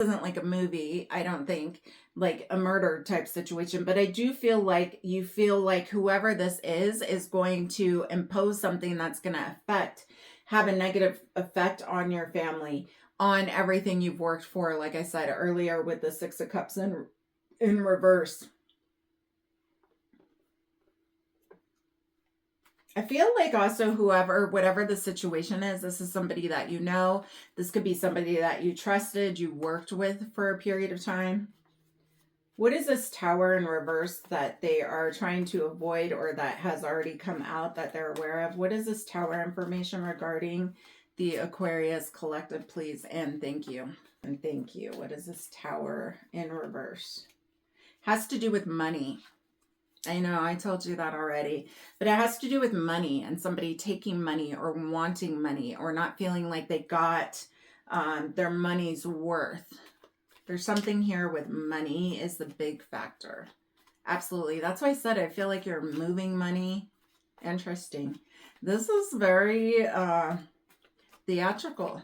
isn't like a movie, I don't think, like a murder type situation, but I do feel like you feel like whoever this is going to impose something that's going to have a negative effect on your family, on everything you've worked for, like I said earlier with the Six of Cups in reverse. I feel like also whatever the situation is, this is somebody that you know. This could be somebody that you trusted, you worked with for a period of time. What is this Tower in reverse that they are trying to avoid, or that has already come out that they're aware of? What is this Tower information regarding the Aquarius collective, please? And thank you. And thank you. What is this Tower in reverse? Has to do with money. I know I told you that already, but it has to do with money and somebody taking money or wanting money or not feeling like they got their money's worth. There's something here with money is the big factor. Absolutely. That's why I said I feel like you're moving money. Interesting. This is very theatrical.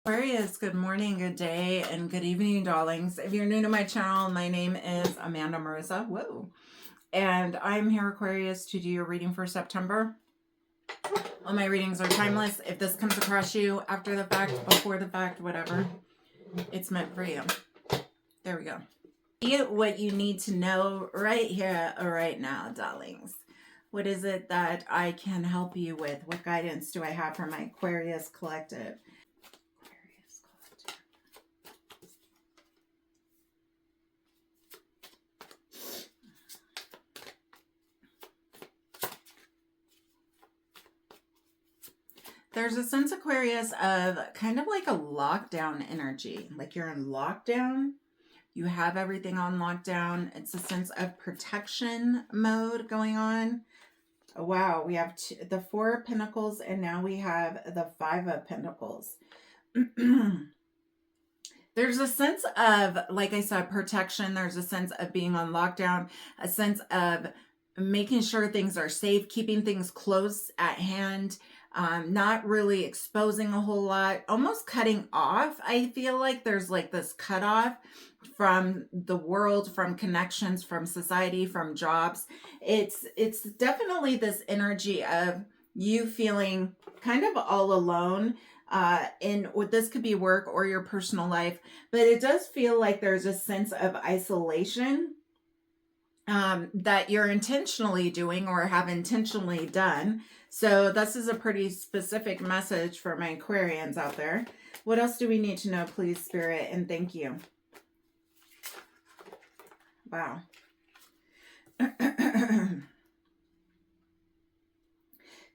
Aquarius, good morning, good day, and good evening, darlings. If you're new to my channel, my name is Amanda Marissa. Whoa. And I'm here, Aquarius, to do your reading for September. All my readings are timeless. If this comes across you after the fact, before the fact, whatever, it's meant for you. There we go. Get what you need to know right here, right now, darlings. What is it that I can help you with? What guidance do I have for my Aquarius collective? There's a sense, Aquarius, of kind of like a lockdown energy. Like you're in lockdown. You have everything on lockdown. It's a sense of protection mode going on. Oh, wow. We have the Four of Pentacles, and now we have the Five of Pentacles. There's a sense of, like I said, protection. There's a sense of being on lockdown, a sense of making sure things are safe, keeping things close at hand. Not really exposing a whole lot, almost cutting off. I feel like there's like this cutoff from the world, from connections, from society, from jobs. It's definitely this energy of you feeling kind of all alone in what this could be work or your personal life, but it does feel like there's a sense of isolation that you're intentionally doing or have intentionally done. So this is a pretty specific message for my Aquarians out there. What else do we need to know, please, Spirit? And thank you. Wow.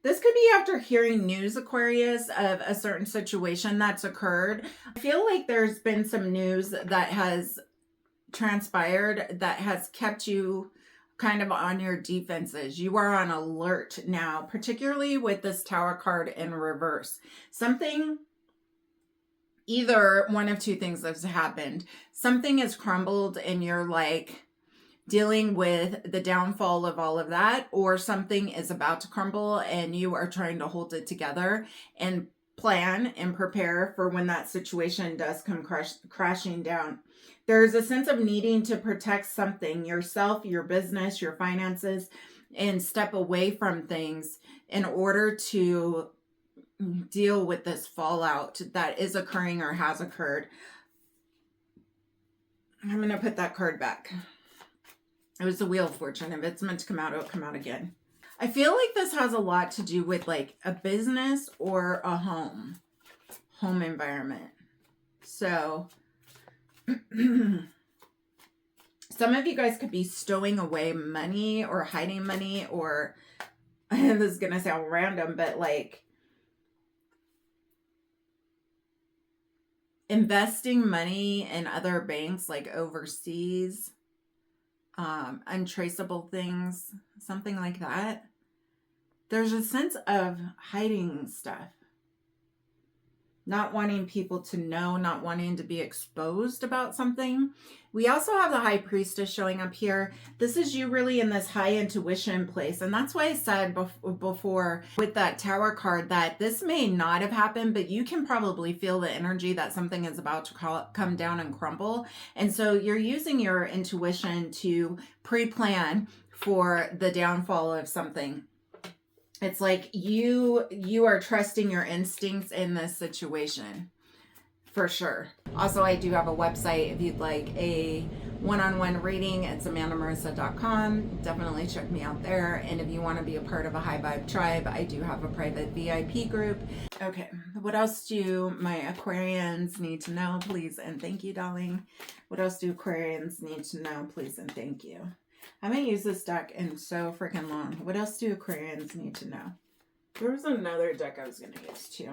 This could be after hearing news, Aquarius, of a certain situation that's occurred. I feel like there's been some news that has transpired that has kept you kind of on your defenses. You are on alert now, particularly with this Tower card in reverse. Something, either one of two things has happened. Something has crumbled and you're like dealing with the downfall of all of that, or something is about to crumble and you are trying to hold it together and plan and prepare for when that situation does come crashing down. There's a sense of needing to protect something, yourself, your business, your finances, and step away from things in order to deal with this fallout that is occurring or has occurred. I'm going to put that card back. It was the Wheel of Fortune. If it's meant to come out, it'll come out again. I feel like this has a lot to do with like a business or a home environment. So some of you guys could be stowing away money or hiding money, or this is going to sound random, but like investing money in other banks, like overseas, untraceable things, something like that. There's a sense of hiding stuff. not wanting people to know, not wanting to be exposed about something. We also have the High Priestess showing up here. This is you really in this high intuition place. And that's why I said before with that Tower card that this may not have happened, but you can probably feel the energy that something is about to come down and crumble. And so you're using your intuition to pre-plan for the downfall of something. It's like you are trusting your instincts in this situation. For sure. Also, I do have a website if you'd like a one-on-one reading. It's amandamarissa.com. Definitely check me out there. And if you want to be a part of a high vibe tribe, I do have a private VIP group. Okay, what else do my Aquarians need to know, please and thank you, darling? What else do Aquarians need to know, please and thank you? I haven't used this deck in so freaking long. What else do Aquarians need to know? There was another deck I was going to use too.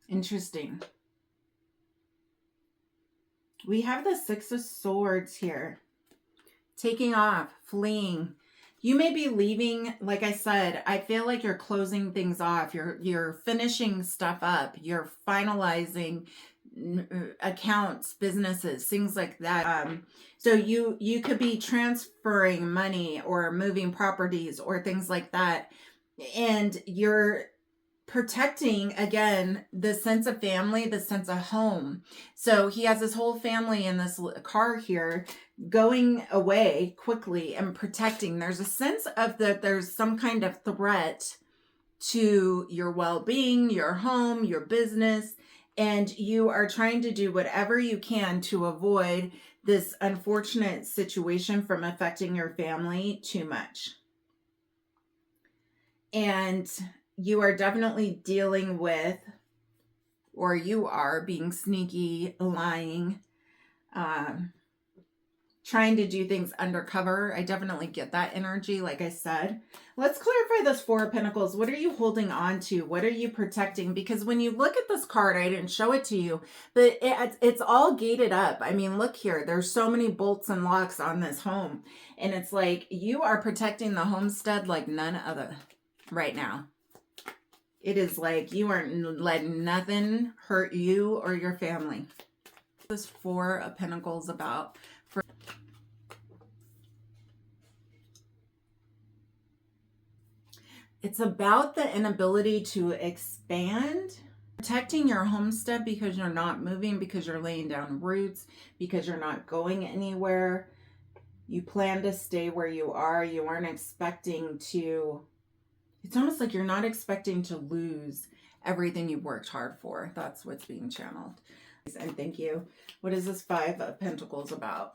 Interesting. We have the Six of Swords here. Taking off, fleeing. You may be leaving, like I said, I feel like you're closing things off. You're finishing stuff up. You're finalizing accounts, businesses, things like that. So you could be transferring money or moving properties or things like that. And you're protecting, again, the sense of family, the sense of home. So he has his whole family in this car here going away quickly and protecting. There's a sense of that there's some kind of threat to your well-being, your home, your business, and you are trying to do whatever you can to avoid this unfortunate situation from affecting your family too much. And you are definitely dealing with, or you are being sneaky, lying, trying to do things undercover. I definitely get that energy, like I said. Let's clarify this Four of Pentacles. What are you holding on to? What are you protecting? Because when you look at this card, I didn't show it to you, but it's all gated up. I mean, look here. There's so many bolts and locks on this home. And it's like you are protecting the homestead like none other right now. It is like you aren't letting nothing hurt you or your family. This Four of Pentacles about for it's about the inability to expand, protecting your homestead because you're not moving, because you're laying down roots, because you're not going anywhere. You plan to stay where you are. You aren't expecting to. It's almost like you're not expecting to lose everything you've worked hard for. That's what's being channeled. And thank you. What is this Five of Pentacles about?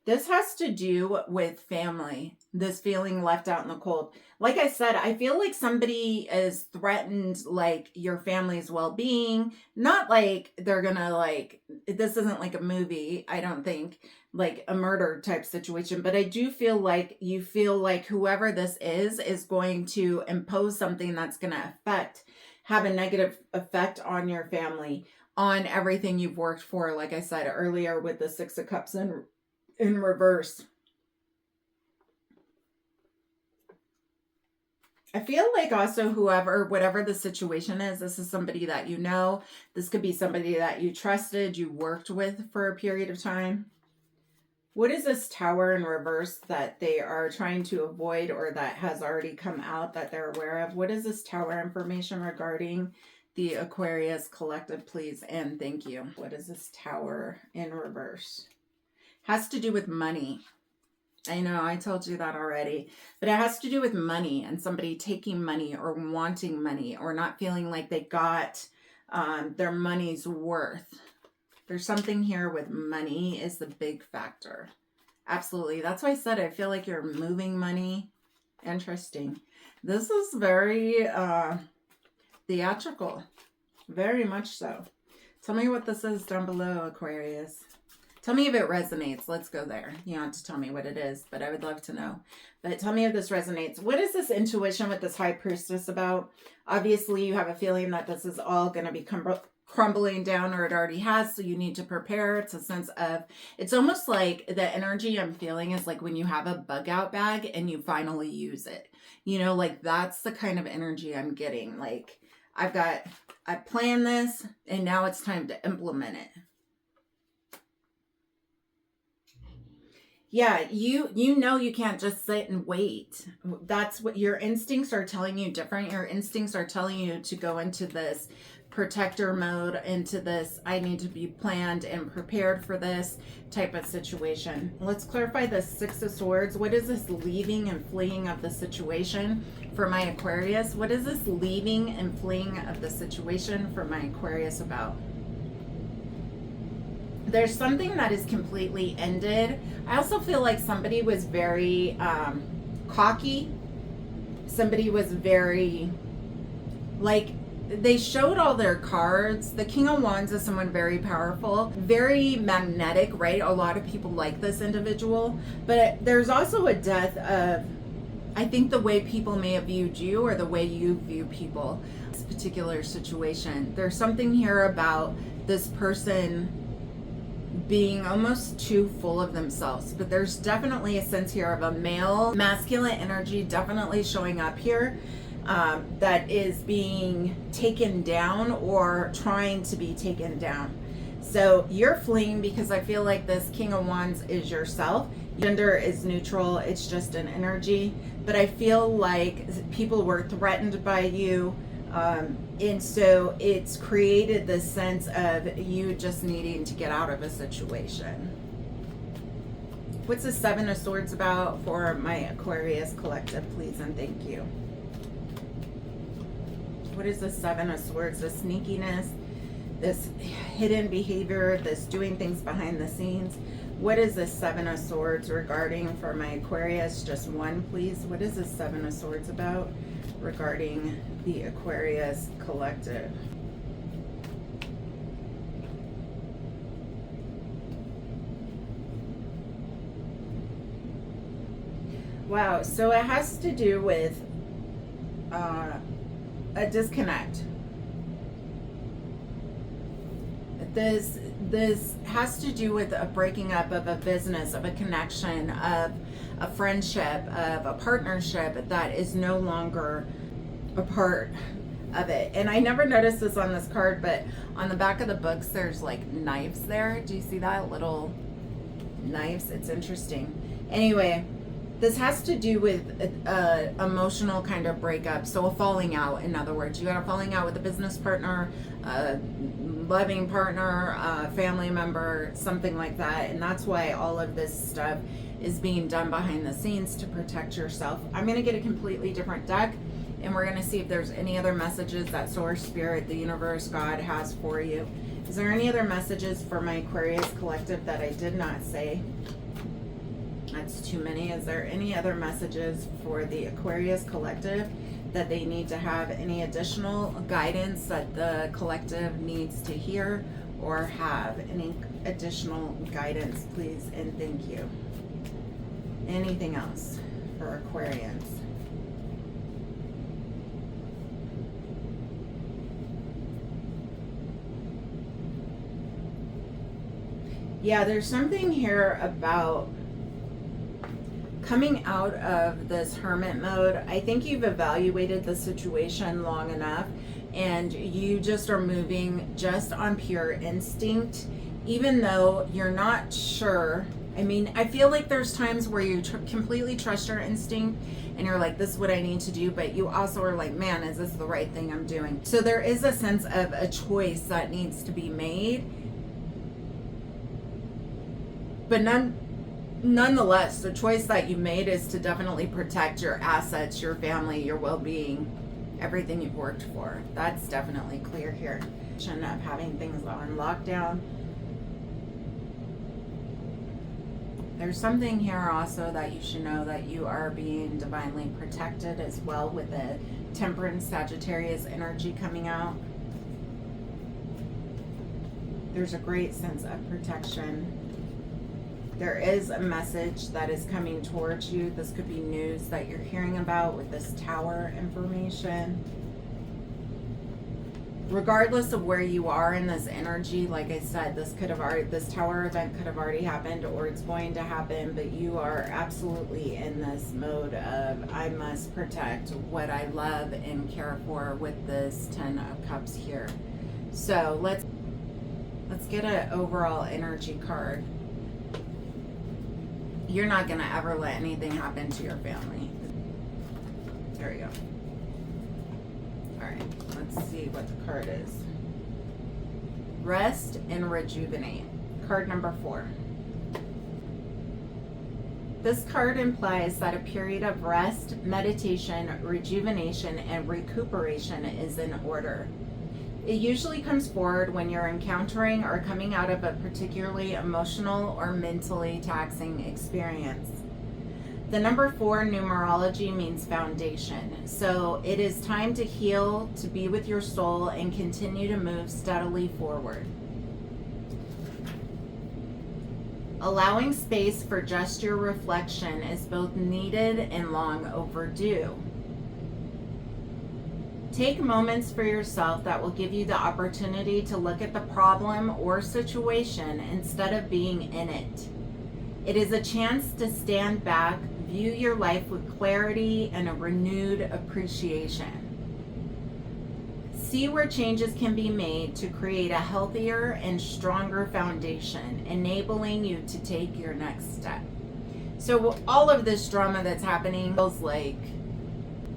This has to do with family, this feeling left out in the cold. Like I said, I feel like somebody is threatened, like your family's well-being. Not like they're gonna like, this isn't like a movie, I don't think, like a murder type situation. But I do feel like you feel like whoever this is going to impose something that's gonna have a negative effect on your family, on everything you've worked for. Like I said earlier with the Six of Cups in reverse. I feel like also whatever the situation is, this is somebody that you know. This could be somebody that you trusted, you worked with for a period of time. What is this Tower in reverse that they are trying to avoid or that has already come out that they're aware of? What is this Tower information regarding the Aquarius collective, please and thank you? What is this Tower in reverse? Has to do with money. I know I told you that already, but it has to do with money and somebody taking money or wanting money or not feeling like they got their money's worth. There's something here with money is the big factor. Absolutely. That's why I said I feel like you're moving money. Interesting. This is very theatrical. Very much so. Tell me what this is down below, Aquarius. Tell me if it resonates. Let's go there. You don't have to tell me what it is, but I would love to know. But tell me if this resonates. What is this intuition with this High Priestess about? Obviously, you have a feeling that this is all going to be crumbling down, or it already has, so you need to prepare. It's a sense of, it's almost like the energy I'm feeling is like when you have a bug out bag and you finally use it. You know, like that's the kind of energy I'm getting. Like I planned this and now it's time to implement it. Yeah, you know you can't just sit and wait. That's what your instincts are telling you different. Your instincts are telling you to go into this protector mode, into this I need to be planned and prepared for this type of situation. Let's clarify the Six of Swords. What is this leaving and fleeing of the situation for my Aquarius? What is this leaving and fleeing of the situation for my Aquarius about? There's something that is completely ended. I also feel like somebody was very cocky. Somebody was very, like, they showed all their cards. The King of Wands is someone very powerful, very magnetic, right? A lot of people like this individual. But there's also a death of, I think, the way people may have viewed you or the way you view people. This particular situation. There's something here about this person being almost too full of themselves, but there's definitely a sense here of a male masculine energy definitely showing up here, that is being taken down or trying to be taken down. So you're fleeing because I feel like this King of Wands is yourself. Gender is neutral, it's just an energy, but I feel like people were threatened by you. And so it's created this sense of you just needing to get out of a situation. What's the Seven of Swords about for my Aquarius collective, please and thank you? What is the Seven of Swords? The sneakiness, this hidden behavior, this doing things behind the scenes. What is the Seven of Swords regarding for my Aquarius? Just one, please. What is the Seven of Swords about regarding the Aquarius collective? Wow, so it has to do with a disconnect. This has to do with a breaking up of a business, of a connection, of a friendship, of a partnership that is no longer a part of it. And I never noticed this on this card, but on the back of the books there's like knives there. Do you see that? Little knives. It's interesting. Anyway, this has to do with emotional kind of breakup. So a falling out, in other words. You got a falling out with a business partner, a loving partner, a family member, something like that. And that's why all of this stuff is being done behind the scenes to protect yourself. I'm going to get a completely different deck, and we're going to see if there's any other messages that Source, Spirit, the universe, God has for you. Is there any other messages for my Aquarius collective that I did not say? That's too many. Is there any other messages for the Aquarius collective that they need to have? Any additional guidance that the collective needs to hear or have? Any additional guidance, please and thank you. Anything else for Aquarians? Yeah, there's something here about coming out of this hermit mode. I think you've evaluated the situation long enough and you just are moving just on pure instinct, even though you're not sure. I mean, I feel like there's times where you completely trust your instinct and you're like, this is what I need to do, but you also are like, man, is this the right thing I'm doing? So there is a sense of a choice that needs to be made. But nonetheless, the choice that you made is to definitely protect your assets, your family, your well-being, everything you've worked for. That's definitely clear here. Of having things on lockdown. There's something here also that you should know, that you are being divinely protected as well, with the Temperance Sagittarius energy coming out. There's a great sense of protection. There is a message that is coming towards you. This could be news that you're hearing about with this Tower information. regardless of where you are in this energy, like I said, this tower event could have already happened, or it's going to happen, but you are absolutely in this mode of, I must protect what I love and care for with this 10 of Cups here. So let's get an overall energy card. You're not going to ever let anything happen to your family. There we go. All right, let's see what the card is. Rest and rejuvenate. Card number 4. This card implies that a period of rest, meditation, rejuvenation, and recuperation is in order. It usually comes forward when you're encountering or coming out of a particularly emotional or mentally taxing experience. The number 4 numerology means foundation. So it is time to heal, to be with your soul, and continue to move steadily forward. Allowing space for just your reflection is both needed and long overdue. Take moments for yourself that will give you the opportunity to look at the problem or situation instead of being in it. It is a chance to stand back, view your life with clarity and a renewed appreciation. See where changes can be made to create a healthier and stronger foundation, enabling you to take your next step. So all of this drama that's happening feels like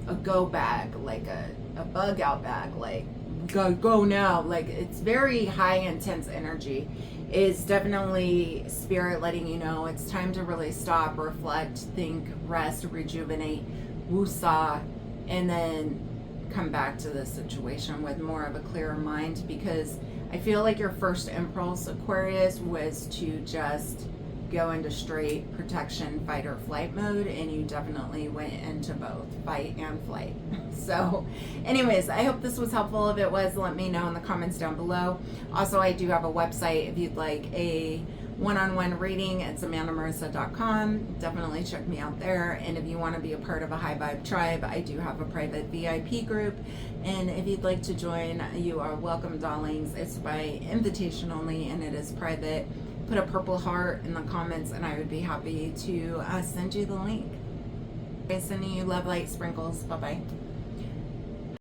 a go bag, like a bug out bag, like go now. Like, it's very high intense energy. Is definitely spirit letting you know it's time to really stop, reflect, think, rest, rejuvenate, woosah, and then come back to this situation with more of a clearer mind, because I feel like your first impulse, Aquarius, was to just go into straight protection, fight or flight mode, and you definitely went into both fight and flight. So anyways, I hope this was helpful. If it was, let me know in the comments down below. Also, I do have a website if you'd like a one-on-one reading. It's amandamarissa.com. Definitely check me out there. And if you want to be a part of a high vibe tribe, I do have a private VIP group, and if you'd like to join, you are welcome, darlings. It's by invitation only, and it is private. Put a purple heart in the comments and I would be happy to send you the link. Sending you love, light, sprinkles. Bye bye.